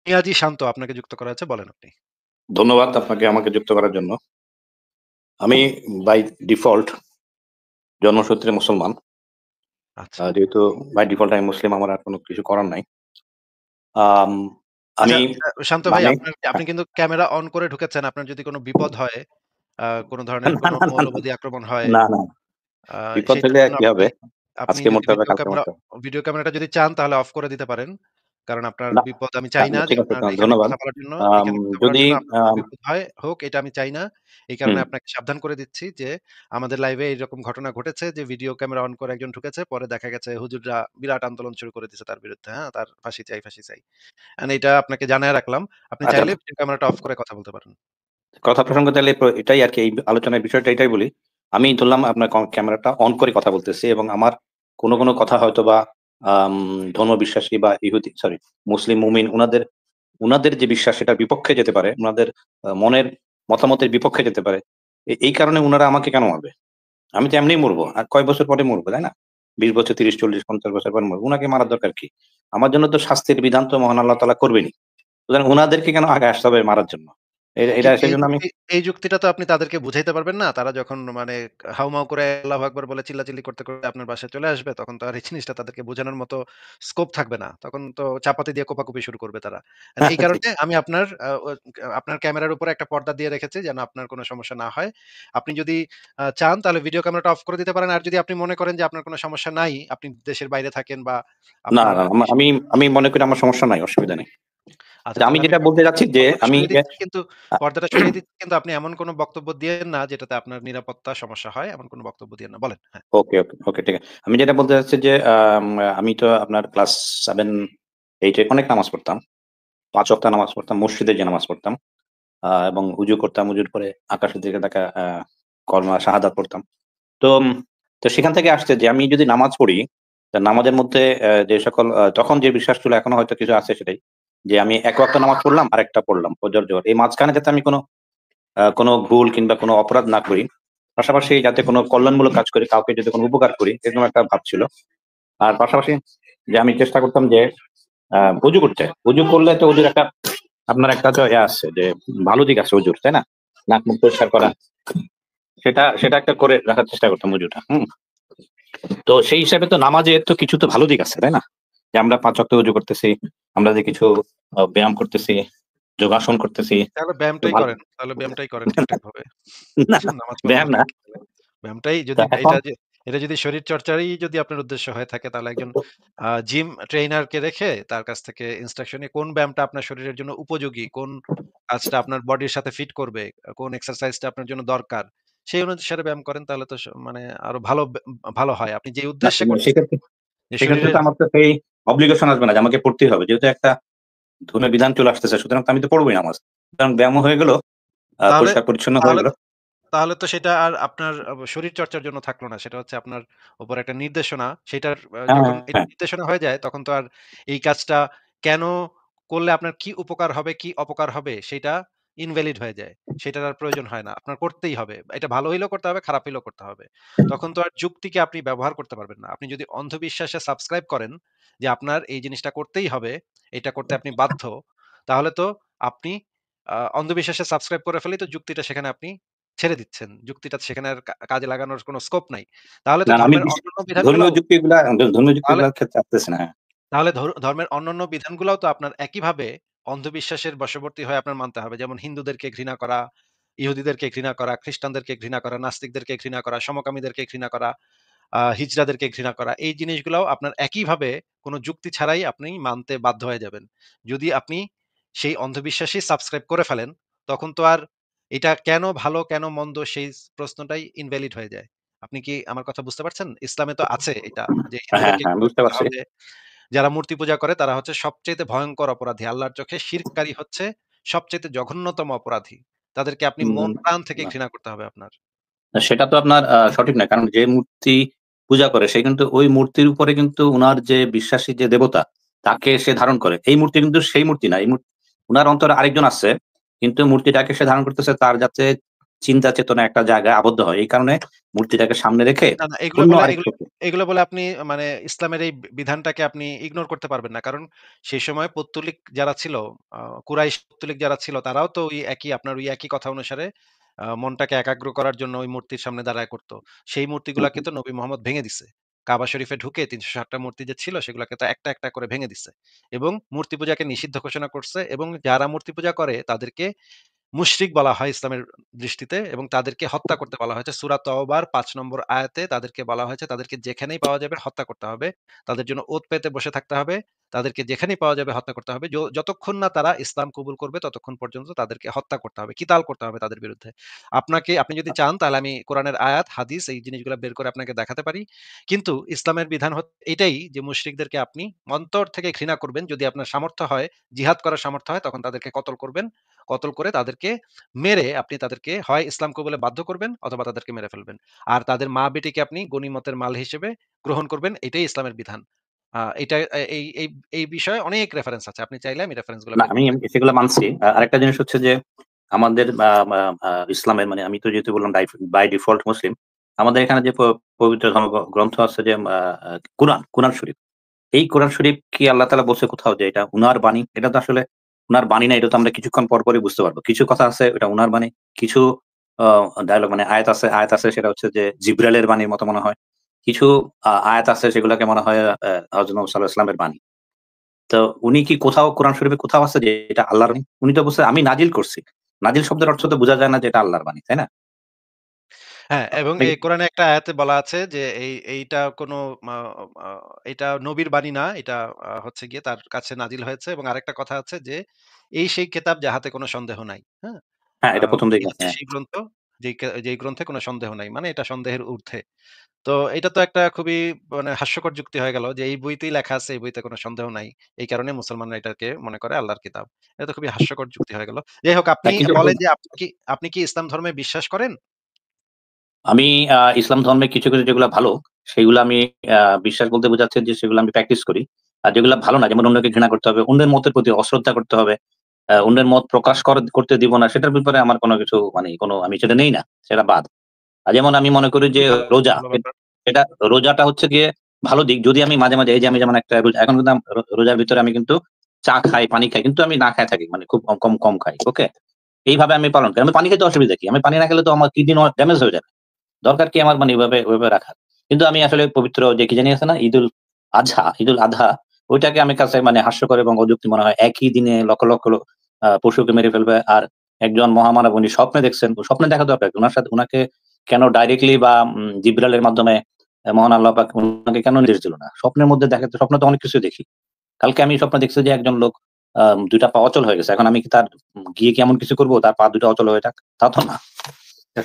নিয়াজি শান্ত আপনাকে যুক্ত করা আছে, বলেন আপনি। ধন্যবাদ আপনাকে আমাকে যুক্ত করার জন্য। আমি বাই ডিফল্ট জন্মসূত্রে মুসলমান। আচ্ছা। যেহেতু বাই ডিফল্ট আমি মুসলিম, আমার আর কোনো কিছু করার নাই। আম আচ্ছা, আমি শান্ত ভাই মানে আপনি কিন্তু ক্যামেরা অন করে ঢুকেছেন। আপনার যদি কোনো বিপদ হয়, কোন ধরনের না, কোনো না, না, মৌলবাদী আক্রমণ হয়, না, না। আ বিপদ সেটার হইলে জন্য কি আপনি হবে? আপনি আজকে যদি মরতে হবে, কালকে মরতে হবে। ভিডিও ক্যামেরাটা যদি চান তাহলে অফ করে দিতে পারেন। কারণ আপনার না, বিপদ আমি চাই না যে ঠিক আছে, আপনার এখানে ধন্যবাদ। কথা বলার জন্য আম এখানে কথা বলার যদি জন্য আপনার কোনো আম বিপদ হোক এটা আমি চাই না। এই কারণে হুম, আপনাকে সাবধান করে দিচ্ছি যে আমাদের লাইভে এইরকম ঘটনা ঘটেছে যে ভিডিও ক্যামেরা অন করে একজন ঢুকেছে। পরে দেখা গেছে হুজুররা বিরাট আন্দোলন শুরু করে দিয়েছে তার বিরুদ্ধে। হ্যাঁ? তার ফাঁসি চাই, ফাঁসি চাই। এটা আপনাকে জানায় রাখলাম। আপনি আচ্ছা, চাইলে ভিডিও ক্যামেরাটা অফ করে কথা বলতে পারেন। কথা প্রসঙ্গ তাহলে এটাই আরকি, এই আলোচনার বিষয়টা এটাই বলি। আমি ধরলাম আপনার ক্যামেরাটা অন করে কথা বলতেছি এবং আমার কোনো কথা হয়তোবা আম ধর্ম বিশ্বাসী বা ইহুদি, সরি, মুসলিম মুমিন উনাদের যে বিশ্বাস সেটার বিপক্ষে যেতে পারে। উনাদের মনের মতামতের বিপক্ষে যেতে পারে। এই কারণে উনারা আমাকে কেন মারবে? আমি তো এমনিই মরবো। আর কয় বছর পরে মরবো, তাই না? ২০ বছর, ৩০, ৪০, ৫০ বছর পরে মরবো। উনাকে মারার দরকার কি? আমার জন্য তো শাস্তির বিধান তো মহান আল্লাহ তাআলা করবেনই। সুতরাং উনাদেরকে কেন আগে আসতে হবে মারার জন্য? এটা কিন্তু সেজন্য আমি এই যুক্তিটা তো আপনি তাদেরকে বুঝাইতে পারবেন না। তারা যখন মানে হাউমাউ করে আল্লাহু আকবার বলে চিল্লাচিল্লি করতে আপনার বাসায় চলে আসবে, তখন তো আর এই জিনিসটা তাদেরকে বোঝানোর মতো স্কোপ থাকবে না। তখন তো চাপাতি দিয়ে কোপাকুপি শুরু করবে তারা। এই ঠিক। কারণে আমি আপনার ক্যামেরার উপরে একটা পর্দা দিয়ে রেখেছি যেন আপনার কোনো সমস্যা না হয়। আপনি যদি চান তাহলে ভিডিও ক্যামেরাটা অফ করে দিতে পারেন। আর যদি আপনি মনে করেন যে আপনার কোনো সমস্যা নাই, আপনি দেশের বাইরে থাকেন বা না, আপনার না, আমি মনে করি আমার সমস্যা নাই, অসুবিধা নেই। আচ্ছা, আচ্ছা, আমি তাহলে আমি যেটা বলতে যাচ্ছি যে পর্দাটা আমি সরিয়ে যে দিচ্ছি কিন্তু পর্দাটা সরিয়ে দিচ্ছি কিন্তু আপনি এমন কোনো বক্তব্য দিয়েন না যেটাতে আপনার নিরাপত্তা সমস্যা হয়, এমন কোনো বক্তব্য দিয়েন না। বলেন। হ্যাঁ। ওকে, ঠিক আছে। আমি যেটা বলতে চাচ্ছি যে আমি তো আপনার ক্লাস 7, 8 এ অনেক নামাজ পড়তাম। ৫ ওয়াক্ত নামাজ পড়তাম। মসজিদে যেয়ে নামাজ পড়তাম। এবং উজু করতাম। উজুর পরে আকাশের দিকে তাকায়া কলমা শাহাদাত পড়তাম। তো তো সেখান থেকে আসছে যে আমি যদি নামাজ পড়ি, তা নামাজের মধ্যে যে সকল তখন যে বিশ্বাস ছিল, এখনো হয়তো কিছু আছে সেটাই। যে আমি ১ ওয়াক্ত নামাজ পড়লাম, আরেকটা পড়লাম ফজর, জোহর। এই মাঝখানে যাতে আমি কোনো ভুল কিংবা কোনো অপরাধ না করি। পাশাপাশি যাতে কোনো কল্যাণমূলক কাজ করি, কাউকে যদি কোনো উপকার করি, এরকম একটা ভাব ছিল। আর পাশাপাশি যে আমি চেষ্টা করতাম যে অজু করতে। অজু করলে তো অজুর একটা আপনার একটা তো আছে যে ভালো দিক আছে অজুর, তাই না? নাক মুখ পরিষ্কার করা। সেটা একটা করে রাখার চেষ্টা করতাম অজুটা। হুম? তো সেই হিসাবে তো নামাজের তো কিছু তো ভালো দিক আছে, তাই না? যে আমরা ৫ ওয়াক্ত অজু করতেছি, আমরা যে কিছু ব্যায়াম করতেছি, যোগাসন করতেছি। তাহলে তো ব্যায়ামটাই ভালো করেন। তাহলে ব্যায়ামটাই করেন ঠিকঠাকভাবে। না, না, নামাজ পড়ার ব্যায়াম না। দরকার কি তাহলে? ব্যায়ামটাই তো যদি এখন এটা যদি শরীরচর্চারই যদি আপনার উদ্দেশ্য হয়ে থাকে তাহলে একজন জিম ট্রেইনারকে রেখে তার কাছ থেকে ইনস্ট্রাকশন নিয়ে কোন ব্যায়ামটা আপনার শরীরের জন্য উপযোগী, কোন কাজটা আপনার বডির সাথে ফিট করবে, কোন এক্সারসাইজটা আপনার জন্য দরকার, সেই অনুসারে ব্যায়াম করেন তাহলে তো মানে আরো ভালো হয়। আপনি যে না, উদ্দেশ্যে করতেছেন সেক্ষেত্রে যে সেক্ষেত্রে তো শরীরের আমার তো সেই অব্লিগেশন আসবে না যে আমাকে পড়তেই হবে। যেহেতু একটা ধর্মের বিধান চলে আসতেছে, সুতরাং তো আমি তো পড়বোই নামাজ। সুতরাং ব্যায়ামও হয়ে গেল, তাহলে পরিষ্কার পরিচ্ছন্ন হয়ে তাহলে গেল। তাহলে তো সেটা আর আপনার শরীরচর্চার জন্য থাকলো না। সেটা হচ্ছে আপনার উপর একটা নির্দেশনা। সেটার হ্যাঁ, যখন এটা হ্যাঁ। নির্দেশনা হয়ে যায় তখন তো আর এই কাজটা কেন করলে আপনার কি উপকার হবে, কি অপকার হবে সেটা ইনভ্যালিড হয়ে যায়। সেটার আর প্রয়োজন হয় না। আপনার করতেই হবে। এটা ভালো হইলেও করতে হবে, খারাপ হইলেও করতে হবে। তখন তো আর যুক্তিকে আপনি ব্যবহার করতে পারবেন না। আপনি যদি অন্ধবিশ্বাসে সাবস্ক্রাইব করেন যে আপনার এই জিনিসটা করতেই হবে, এটা করতে আপনি বাধ্য, তাহলে তো আপনি অন্ধবিশ্বাসে সাবস্ক্রাইব করে ফেলেই তো যুক্তিটা সেখানে আপনি ছেড়ে দিচ্ছেন। যুক্তিটা সেখানে আর কাজে লাগানোর কোনো স্কোপ নাই। তাহলে তো না, না, আমি ধর্মীয় তাহলে যুক্তিগুলার ক্ষেত্রে আসতেছি না। হ্যাঁ। তাহলে ধর্মের অন্যান্য বিধানগুলাও তো আপনার একইভাবে অন্ধবিশ্বাসের বশবর্তী হয়ে আপনার মানতে হবে। যেমন হিন্দুদেরকে ঘৃণা করা, ইহুদিদেরকে ঘৃণা করা, খ্রিস্টানদেরকে ঘৃণা করা, নাস্তিকদেরকে ঘৃণা করা, সমকামীদেরকে ঘৃণা করা, হিজড়াদেরকে ঘৃণা করা। এই জিনিসগুলাও আপনার একইভাবে কোনো যুক্তি ছাড়াই আপনি মানতে বাধ্য হয়ে যাবেন। যদি আপনি সেই অন্ধবিশ্বাসই সাবস্ক্রাইব করে ফেলেন, তখন তো আর এটা কেন ভালো, কেন মন্দ সেই প্রশ্নটাই ইনভ্যালিড হয়ে যায়। আপনি কি আমার কথা বুঝতে পারছেন? ইসলামে তো আছে এটা যে হ্যাঁ, হিন্দুদেরকে হ্যাঁ, ঘৃণা বুঝতে করতে পারছি। হবে। যারা মূর্তি পূজা করে তারা হচ্ছে সবচাইতে ভয়ংকর অপরাধী। আল্লাহর চোখে শিরককারী হচ্ছে সবচাইতে জঘন্যতম অপরাধী। তাদেরকে আপনি মন উম প্রাণ থেকে না, ঘৃণা করতে হবে আপনার। সেটা তো আপনার সঠিক নয়। কারণ যে মূর্তি পূজা করে সে কিন্তু ওই মূর্তির উপরে কিন্তু উনার যে বিশ্বাসী যে দেবতা, তাকে সে ধারণ করে। এই মূর্তি কিন্তু সেই মূর্তি না। উনার অন্তরে আরেকজন আছে। কিন্তু মূর্তিটাকে সে ধারণ করতেছে তার যাতে চিন্তা চেতনা একটা জায়গায় আবদ্ধ হয়। এই কারণে মূর্তিটাকে সামনে রেখে না, না এগুলো অন্য বলে আরেক এগুলো শক্তি। এগুলো বলে আপনি মানে ইসলামের এই বিধানটাকে আপনি ইগনোর করতে পারবেন না। কারণ সেই সময় পৌত্তলিক যারা ছিল, আ কুরাইশ পৌত্তলিক যারা ছিল তারাও তো ওই একই আপনার ওই একই কথা অনুসারে মনটাকে একাগ্র করার জন্য ওই মূর্তির সামনে দাঁড়ায় করত। সেই হুম, মূর্তিগুলাকে হুম। তো নবী মোহাম্মদ ভেঙে দিছে। কাবা শরীফে ঢুকে ৩৬০ টা মূর্তি যে ছিল সেগুলাকে তো একটা, একটা করে ভেঙে দিছে। এবং মূর্তি পূজাকে নিষিদ্ধ ঘোষণা করছে এবং যারা মূর্তি পূজা করে তাদেরকে মুশরিক বলা হয় ইসলামের দৃষ্টিতে এবং তাদেরকে হত্যা করতে বলা হয়েছে। সূরা তওবার ৫ নম্বর আয়াতে তাদেরকে বলা হয়েছে তাদেরকে যেখানেই পাওয়া যাবে হত্যা করতে হবে। তাদের জন্য ওঁত পেতে বসে থাকতে হবে। তাদেরকে যেখানেই পাওয়া যাবে হত্যা করতে হবে। যতক্ষণ না তারা ইসলাম কবুল করবে ততক্ষণ পর্যন্ত তাদেরকে হত্যা করতে হবে। কিতাল করতে হবে তাদের বিরুদ্ধে। আপনি যদি চান তাহলে আমি কোরআনের আয়াত, হাদিস এই জিনিসগুলা বের করে আপনাকে দেখাতে পারি। কিন্তু ইসলামের বিধান এটাই যে মুশরিকদেরকে আপনি অন্তর থেকে ঘৃণা করবেন। যদি আপনার সামর্থ্য হয়, জিহাদ করার সামর্থ্য হয় তখন তাদেরকে কতল করবেন। কতল করে তাদেরকে মেরে আপনি তাদেরকে হয় ইসলাম কবুলে বাধ্য করবেন অথবা তাদেরকে মেরে ফেলবেন। আর তাদের মা-বেটিকে আপনি গনিমতের মাল হিসেবে গ্রহণ করবেন। এটাই ইসলামের বিধান। এটা এই বিষয়ে অনেক রেফারেন্স আছে। আপনি চাইলে আমি রেফারেন্স গুলা না, বের আমি করে আমি দেখাতে সেগুলো মানছি। আরেকটা জিনিস হচ্ছে যে আমাদের ইসলামের মানে আমি তো যেহেতু বললাম বাই ডিফল্ট মুসলিম। আমাদের এখানে যে পবিত্র ধর্মগ্রন্থ আছে যে কোরআন শরীফ। এই কোরআন শরীফ কি আল্লাহ তাআলা বলছে কোথাও যে এটা উনার বাণী? এটা তো আসলে উনার বাণী না, এটা তো আমরা কিছুক্ষণ পরই বুঝতে পারবো। কিছু কথা আছে এটা উনার বাণী, কিছু আ ডায়ালগ মানে আয়াত আছে সেটা হচ্ছে যে জিবরাইলের বাণীর মতো মনে হয়। কিছু আয়াত আছে সেগুলাকে মনে হয় হযরত মুহাম্মদ সাঃ এর বাণী। তো উনি কি কোথাও কোরআন শরীফে কোথাও আছে যে এটা আল্লাহর বাণী? উনি তো বলছে আমি নাজিল করছি। নাজিল শব্দের অর্থ তো বোঝা যায় না যে এটা আল্লাহর বাণী, তাই না? হ্যাঁ, এবং আপনি এই কোরআনে একটা আয়াতে বলা আছে যে এইটা কোনো মা আ এটা নবীর বাণী না। এটা হচ্ছে গিয়ে তার কাছে নাজিল হয়েছে এবং আরেকটা কথা আছে যে এই সেই কেতাব যাহাতে কোনো সন্দেহ নাই। হ্যাঁ? হ্যাঁ, এটা ১ম এই দিকে আছে। হচ্ছে হ্যাঁ। সেই গ্রন্থ যেই গ্রন্থে কোনো সন্দেহ নাই। মানে এটা সন্দেহের ঊর্ধ্বে। তো এটা তো একটা খুবই মানে হাস্যকর যুক্তি হয়ে গেল যে এই বইতেই লেখা আছে এই বইতে কোনো সন্দেহ নাই। এই কারণে মুসলমানরা এটাকে মনে করে আল্লাহর কিতাব। এটা তো খুবই হাস্যকর যুক্তি হয়ে গেল। যাই হোক আপনি হ্যাঁ, কিন্তু বলেন যে আপনি কি ইসলাম ধর্মে বিশ্বাস করেন? আমি ইসলাম ধর্মে কিছু যেগুলা ভালো, সেগুলো আমি আ বিশ্বাস বলতে বোঝাচ্ছে যে সেগুলো আমি প্র্যাকটিস করি। আর যেগুলা ভালো না, যেমন অন্যকে ঘৃণা করতে হবে, অন্যের মতের প্রতি অশ্রদ্ধা করতে হবে, অন্যের মত প্রকাশ করতে দিব না, সেটার ব্যাপারে আমার কোনো কিছু মানে আমি সেটা নেই না, সেটা বাদ। যেমন আমি মনে করি যে খুবই রোজা, ভালো ব্যাপার। এটা রোজাটা হচ্ছে গিয়ে ভালো দিক। যদি আমি মাঝে মাঝে এই যে আমি যেমন একটা এখন কিন্তু রোজার ভিতরে আমি কিন্তু চা খাই, পানি খাই। কিন্তু আমি না খায়া থাকি। মানে খুব কম খাই। ওকে? এইভাবে আমি পালন করি। আমি পানি খেতে অসুবিধা কি? আমি পানি না খেলে তো আমার কিডনি ড্যামেজ হয়ে যাবে। দরকার কি আমার মানে ওইভাবে রাখার? কিন্তু আমি আসলে পবিত্র যে কি জানি আছে না? ঈদুল আধা ওইটাকে আমি কাছে মানে হাস্যকর এবং অযৌক্তিক মনে হয়। একই দিনে লক্ষ লক্ষ পশুকে মেরে ফেলবে। আর একজন মহামানব উনি স্বপ্নে দেখছেন। স্বপ্নে দেখা দরকার কি? উনাকে কেন ডাইরেক্টলি বা জিবরাইলের মাধ্যমে মহান আল্লাহ পাক উনাকে কেন নির্দেশ দিল না? স্বপ্নের মধ্যে স্বপ্নে তো অনেক কিছু দেখি। কালকে আমি স্বপ্নে দেখছি যে একজন লোক ২ টা পা অচল হয়ে গেছে। এখন আমি কি তার গিয়ে কি এমন কিছু করব তার পা ২ টা অচল হয়ে থাক? তা তো না।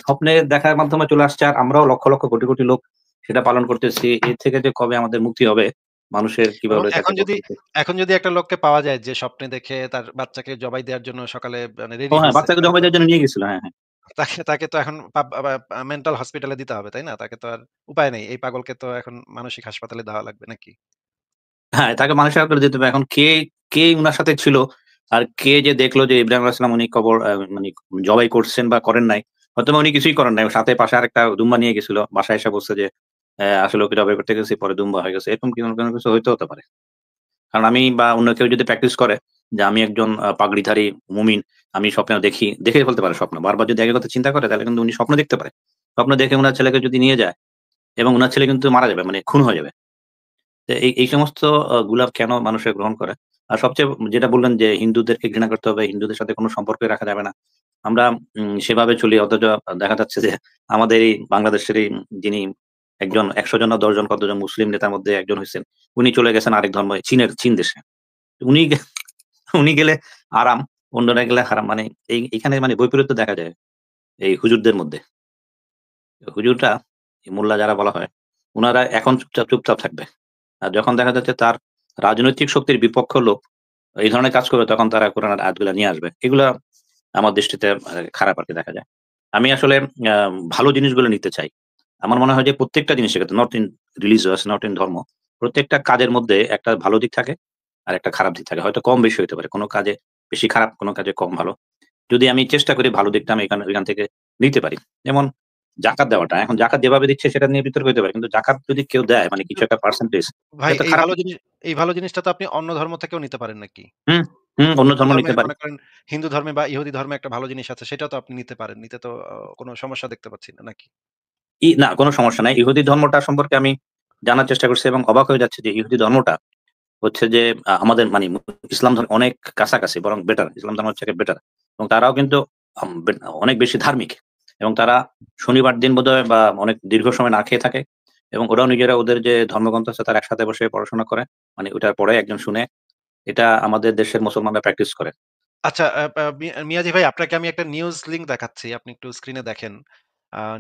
স্বপ্নে দেখার মাধ্যমে চলে আসছে আর আমরাও লক্ষ লক্ষ কোটি কোটি লোক সেটা পালন করতেছি। এর থেকে যে কবে আমাদের মুক্তি হবে, মানুষের এবং কিভাবে তাকে এখন যদি একটা লোককে পাওয়া যায় যে স্বপ্নে দেখে তার বাচ্চাকে জবাই দেওয়ার জন্য সকালে মানে ও রেডি হ্যাঁ, হইছে, বাচ্চাকে তাহলে জবাই তো দেওয়ার জন্য নিয়ে গেছিল। হ্যাঁ, হ্যাঁ। তাকে তাকে তো এখন মেন্টাল হসপিটালে দিতে হবে, তাই না? তাকে তো আর উপায় নেই। এই পাগলকে তো এখন মানসিক হাসপাতালে দেওয়া লাগবে নাকি? হ্যাঁ, তাকে মানুষের আকারে দিতে হবে। এখন কে উনার সাথে ছিল আর কে যে দেখলো যে ইব্রাহিম আলাইহিস সালাম উনি কবর মানে জবাই করছেন বা করেন নাই। হয়তোবা উনি কিছুই করেন নাই। সাথে পাশে আরেকটা দুম্বা নিয়ে গেছিল। বাসায় এসে বলছে যে আসলে ওকে জবাই করতে গেছি, পরে দুম্বা হয়ে গেছে। এরকম কোনো কিছু হতে পারে। কারণ আমি বা অন্য কেউ যদি প্র্যাকটিস করে যে আমি একজন পাগড়িধারী মুমিন, আমি স্বপ্নে দেখে ফেলতে পারে স্বপ্ন। বারবার যদি একই কথা চিন্তা করে তাহলে কিন্তু উনি স্বপ্ন দেখতে পারে। স্বপ্ন দেখে উনার ছেলেকে যদি নিয়ে যায় এবং উনার ছেলে কিন্তু মারা যাবে মানে খুন হয়ে যাবে। তো এই সমস্ত গুলা কেন মানুষে গ্রহণ করে? আর সবচেয়ে যেটা বললেন যে হিন্দুদেরকে ঘৃণা করতে হবে, হিন্দুদের সাথে কোন সম্পর্কই রাখা যাবে না। আমরা সেভাবে চলি অথচ দেখা যাচ্ছে যে আমাদের এই বাংলাদেশের যিনি একজন ১০০ জন না ১০ জন কতজন মুসলিম নেতার মধ্যে একজন হইছেন। উনি চলে গেছেন আরেক ধর্মে চীন দেশে। উনি গে উনি গেলে আরাম, অন্যরা গেলে হারাম। মানে এইখানে মানে বৈপরীত্য দেখা যায় এই হুজুরদের মধ্যে। হুজুররা মোল্লা যারা বলা হয়, উনারা এখন চুপচাপ থাকবে। আর যখন দেখা যাচ্ছে তার রাজনৈতিক শক্তির বিপক্ষ লোক এই ধরনের কাজ করবে তখন তারা কোরআনের আয়াতগুলা নিয়ে আসবে। এগুলা আমার দৃষ্টিতে খারাপ আরকি দেখা যায়। আমি আসলে আ ভালো জিনিসগুলো নিতে চাই। আমার মনে হয় যে প্রত্যেকটা জিনিসের ক্ষেত্রে not in religious, not in ধর্ম। প্রত্যেকটা কাজের মধ্যে একটা ভালো দিক থাকে আর একটা খারাপ দিক থাকে। হয়তো কম বেশি হইতে পারে। কোন কাজে বেশি খারাপ, কোন কাজে কম ভালো। যদি আমি চেষ্টা করি ভালো দিকটা আমি ওইখান থেকে দিতে পারি। যেমন জাকাত দেওয়াটা। এখন জাকাত যেভাবে দিচ্ছে সেটা নিয়ে বিতর্ক হইতে পারে। কিন্তু জাকাত যদি কেউ দেয় মানে কিন্তু কিছু একটা পার্সেন্টেজ ভাই এটা তো খারাপ না। এই ভালো জিনিসটা তো আপনি অন্য ধর্ম থেকেও নিতে পারেন নাকি? হুম, হুম, অন্য হিন্দু ধর্ম ধর্মে নিতে পারি। মনে করেন হিন্দু ধর্মে বা ইহুদি ধর্মে একটা ভালো জিনিস আছে সেটাও তো আপনি নিতে পারেন। নিতে তো কোন সমস্যা দেখতে পাচ্ছি না নাকি? না কোন সমস্যা নাই। ইহুদি ধর্মটা সম্পর্কে আমি জানার চেষ্টা করছি এবং অবাক হয়ে যাচ্ছি যে ইহুদি ধর্মটা হচ্ছে যে আমাদের মানে ইসলাম ধর্ম অনেক কাছাকাছি বরং বেটার। ইসলাম ধর্ম হচ্ছে বেটার। এবং তারাও কিন্তু আম বে অনেক বেশি ধার্মিক। এবং তারা শনিবার দিন বোধহয় বা অনেক দীর্ঘ সময় না খেয়ে থাকে। এবং ওরাও নিজেরা ওদের যে ধর্মগ্রন্থ আছে তারা একসাথে বসে পড়াশোনা করে। মানে ওটার পড়ে একজন শুনে। এটা আমাদের দেশের মুসলমানরা প্র্যাকটিস করে। আচ্ছা আ পা মি মিয়াজি ভাই আপনাকে আমি একটা নিউজ লিংক দেখাচ্ছি। আপনি একটু স্ক্রিনে দেখেন।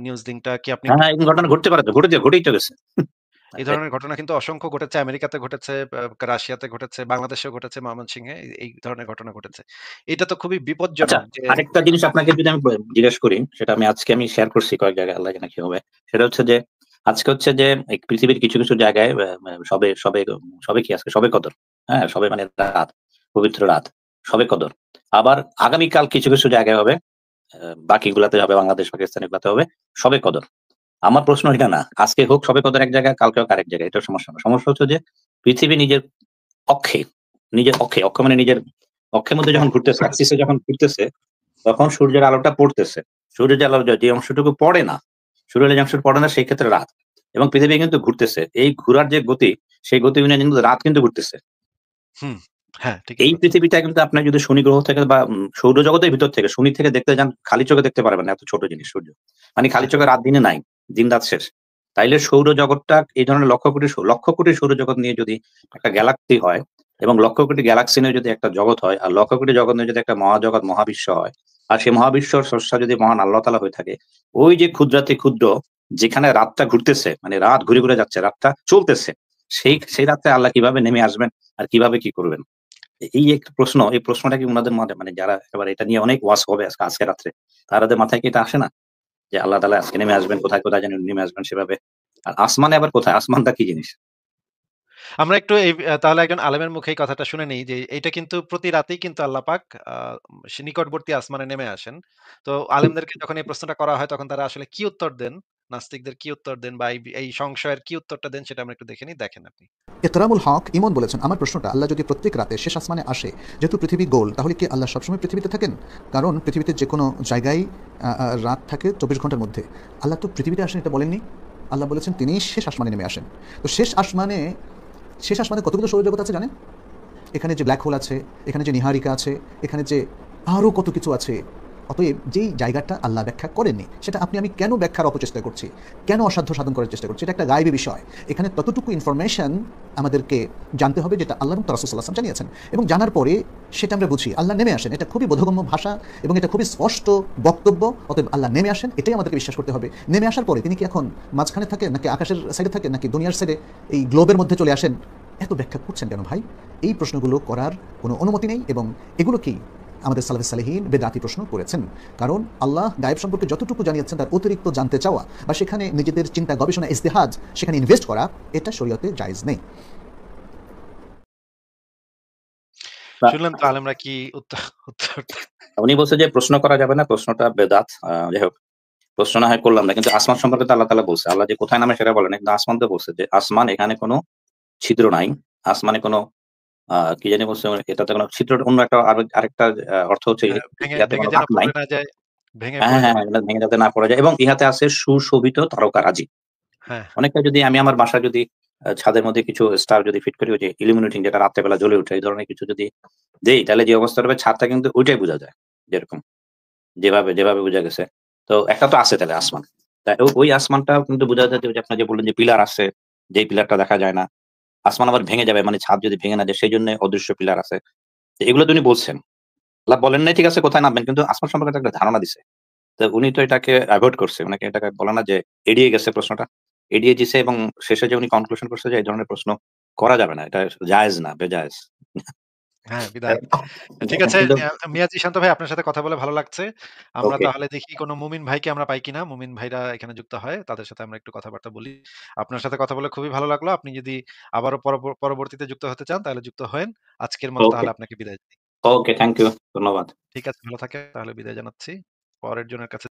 নিউজ লিংকটা কি আপনি হ্যাঁ, একটু হ্যাঁ, এরকম ঘটনা ঘটতে পারে তো। ঘটেই তো গেছে। এই ধরনের ঘটনা কিন্তু অসংখ্য ঘটেছে। আমেরিকাতে ঘটেছে, রাশিয়াতে ঘটেছে, বাংলাদেশেও ঘটেছে, ময়মনসিংহে এই ধরনের ঘটনা ঘটেছে। এটা তো খুবই আচ্ছা, বিপজ্জনক যে আরেকটা জিনিস আপনাকে যদি আমি জিজ্ঞেস করি, সেটা আমি শেয়ার করছি কয়েক জায়গায়, আল্লাহ জানে কি হবে। সেটা হচ্ছে যে, আজকে হচ্ছে যে পৃথিবীর কিছু জায়গায় সবে কি আজকে? সবে কদর। হ্যাঁ? সবে মানে রাত, পবিত্র রাত। সবে কদর। আবার আগামীকাল কিছু জায়গায় হবে, বাকিগুলাতে হবে বাংলাদেশ, পাকিস্তান এগুলাতে হবে সবে কদর। আমার প্রশ্ন এটা না। আজকে হোক সবে কদর এক জায়গায়, কালকে হোক আরেক জায়গায়। এটা সমস্যা না। সমস্যা হচ্ছে যে পৃথিবী অক্ষে, অক্ষ মানে নিজের অক্ষের মধ্যে হ্যাঁ, যখন ঘুরতেছে, অ্যাক্সিস এ যখন ঘুরতেছে তখন সূর্যের আলোটা পড়তেছে। সূর্যের যে আলো যে অংশটুকু পড়ে না, সূর্যের যে অংশটুকু পড়ে না সেই ক্ষেত্রে রাত। এবং পৃথিবী কিন্তু ঘুরতেছে। এই ঘুরার যে গতি, সেই গতি অনুযায়ী কিন্তু রাত কিন্তু ঘুরতেছে। হুম, হ্যাঁ, ঠিকই এই বলেছেন। পৃথিবীটা কিন্তু আপনি যদি শনি গ্রহ থেকে বা সৌরজগতের ভিতর থেকে শনি থেকে দেখতে যান, খালি চোখে দেখতে পারবেন না, এত ছোট জিনিস সূর্য। মানে খালি হ্যাঁ, চোখে রাত দিনে নাই। দিন-রাত শেষ। তাইলে সৌরজগৎটা এই ধরনের লক্ষ কোটি সৌরজগৎ নিয়ে যদি একটা গ্যালাক্সি হয় এবং লক্ষ কোটি গ্যালাক্সি নিয়ে যদি একটা জগৎ হয়, আর লক্ষ কোটি জগৎ নিয়ে যদি একটা মহাজগৎ, মহাবিশ্ব হয়, আর সেই মহাবিশ্বর স্রষ্টা যদি মহান আল্লাহ তাআলা হয়ে থাকে, ওই যে ক্ষুদ্রাতি ক্ষুদ্র যেখানে রাতটা ঘুরতেছে, মানে রাত ঘুরে যাচ্ছে, রাতটা চলতেছে। হুম। সেই রাতে আল্লাহ কিভাবে নেমে আসবেন আর কিভাবে কি করবেন? এই একটা প্রশ্ন, এই প্রশ্নটা কি উনাদের মানে যারা একেবারে এটা নিয়ে অনেক ওয়াজ হবে আজকে রাত্রে। তাদের মাথায় কি এটা আসে না? যে আল্লাহ তাআলা আজকে নেমে আসবেন, কোথায় যেন নেমে আসবেন সেভাবে। আর আসমানে আবার কোথায়? আসমানটা কি জিনিস? আমরা একটু এই তাহলে একজন আলেমের মুখে এই কথাটা শুনে নেই যে এইটা কিন্তু প্রতি রাতেই কিন্তু আল্লাহ পাক আ নিকটবর্তী আসমানে নেমে আসেন। তো আলেমদেরকে যখন এই প্রশ্নটা করা হয় তখন তারা আসলে কি উত্তর দেন? নাস্তিকদের কি উত্তর দেন বা এই সংশয়ের কি উত্তরটা দেন সেটা আমরা একটু দেখে নিই। দেখেন আপনি। এতরামুল হক ইমন বলেছেন, আমার প্রশ্নটা, আল্লাহ যদি প্রত্যেক রাতে শেষ আসমানে আসে, যেহেতু পৃথিবী গোল, তাহলে কি আল্লাহ সবসময় পৃথিবীতে থাকেন? কারণ পৃথিবীতে যে কোনো জায়গায় রাত থাকে 24 ঘন্টার মধ্যে। আল্লাহ তো পৃথিবীতে আসেন এটা বলেননি। আল্লাহ বলেছেন তিনি শেষ আসমানে নেমে আসেন। তো শেষ আসমানে কতগুলো সৌরজগৎ আছে জানেন? এখানে যে ব্ল্যাক হোল আছে, এখানে যে নীহারিকা আছে, এখানে যে আরও কত কিছু আছে। অতএব যেই জায়গাটা আল্লাহ ব্যাখ্যা করেননি, সেটা আপনি আমি কেন ব্যাখ্যার অপচেষ্টা করছি, কেন অসাধ্য সাধন করার চেষ্টা করছি? এটা একটা গায়েবী বিষয়। এখানে ততটুকু ইনফরমেশন আমাদেরকে জানতে হবে যেটা আল্লাহ এবং রাসূল সাল্লাল্লাহু আলাইহি ওয়াসাল্লাম জানিয়েছেন, এবং জানার পরে সেটা আমরা বুঝি আল্লাহ নেমে আসেন। এটা খুবই বোধগম্য ভাষা এবং এটা খুবই স্পষ্ট বক্তব্য। অতএব আল্লাহ নেমে আসেন, এটাই আমাদেরকে বিশ্বাস করতে হবে। নেমে আসার পরে তিনি কি এখন মাঝখানে থাকেন, নাকি আকাশের সাইডে থাকেন, নাকি দুনিয়ার সাইডে এই গ্লোবের মধ্যে চলে আসেন? এত ব্যাখ্যা করছেন কেন ভাই? এই প্রশ্নগুলো করার কোনো অনুমতি নেই, এবং এগুলোকেই আমাদের সালাফে সালেহীন বেদাতি প্রশ্ন করেছেন। কারণ আল্লাহ গায়েব সম্পর্কে যতটুকু জানিয়েছেন তার অতিরিক্ত জানতে চাওয়া বা সেখানে নিজেদের চিন্তা, গবেষণা, ইজতিহাদ সেখানে ইনভেস্ট করা, এটা শরীয়তে জায়েজ নেই। বা শুনলেন তো আলেমরা কি উত্তর উনি বলছে যে প্রশ্ন করা যাবে না, প্রশ্নটা বেদাত। যাই হোক, প্রশ্ন না হয় করলাম না। কিন্তু আসমান সম্পর্কে তো আল্লাহ তাআলা বলছে। আল্লাহ যে কোথায় নামে সেটা বলেন নাই। কিন্তু আসমান তো বলছে যে আসমান এখানে কোনো ছিদ্র নাই। আসমানে কোনো কি জানি বলছে এটাতে কোনো ছিদ্র অন্য একটা আরেকটা আ অর্থ হচ্ছে ইয়াতে ভেঙে কোনো যেন গাত নাই। পড়ে না যায়, ভেঙে হ্যাঁ, পড়ে হ্যাঁ, যেন হ্যাঁ, ভেঙে যাতে না পড়ে যায় এবং ইহাতে আছে সুশোভিত তারকারাজি। হ্যাঁ, অনেকটা যদি আমার বাসায় যদি ছাদের মধ্যে কিছু স্টার যদি ফিট করি, ওই যে illuminating যেটা রাত্রে বেলা জ্বলে ওঠে, এই ধরনের কিছু যদি দেই, তাহলে যে অবস্থা হবে ছাদটা কিন্তু ওইটাই বোঝা যায়। যেরকম যেভাবে বোঝা গেছে। তো একটা তো আছে তাহলে আসমান। তাই ওই আসমানটাও কিন্তু বোঝা যায় যে ওই যে আপনি যে বললেন যে পিলার আছে, যেই পিলারটা দেখা যায় না। আসমান আবার ভেঙে যাবে মানে ছাদ যদি ভেঙে না যায় সেইজন্য অদৃশ্য পিলার আছে। তো এগুলো তো উনি বলছেন। আল্লাহ বলেন নাই ঠিক আছে কোথায় নামবেন, কিন্তু আসমান সম্পর্কে তো একটা ধারণা দিছে। তো উনি তো এটাকে এভয়েড করছে। উনাকে এটাকে বলে না যে এড়িয়ে গেছে প্রশ্নটা। এড়িয়ে দিছে এবং শেষে যে উনি কনক্লুশন করছে যে এই ধরনের প্রশ্ন করা যাবে না। এটা জায়েজ না, বেজায়েজ। হ্যাঁ, বিদায়। ঠিক এখন আছে, কিন্তু মিয়াজি শান্ত ভাই আপনার সাথে কথা বলে ভালো লাগছে। আমরা ওকে, তাহলে দেখি কোন মুমিন ভাইকে আমরা পাই কিনা। মুমিন ভাইরা এখানে যুক্ত হয়। তাদের সাথে আমরা একটু কথাবার্তা বলি। আপনার সাথে কথা বলে খুবই ভালো লাগলো। আপনি যদি আবারও পরবর্তীতে যুক্ত হতে চান তাহলে যুক্ত হয়েন। আজকের মতো ওকে, তাহলে আপনাকে বিদায় জানাই। ওকে, থ্যাংক ইউ। ধন্যবাদ। ঠিক আছে, ভালো থাকেন। তাহলে বিদায় জানাচ্ছি। পরের জনের কাছে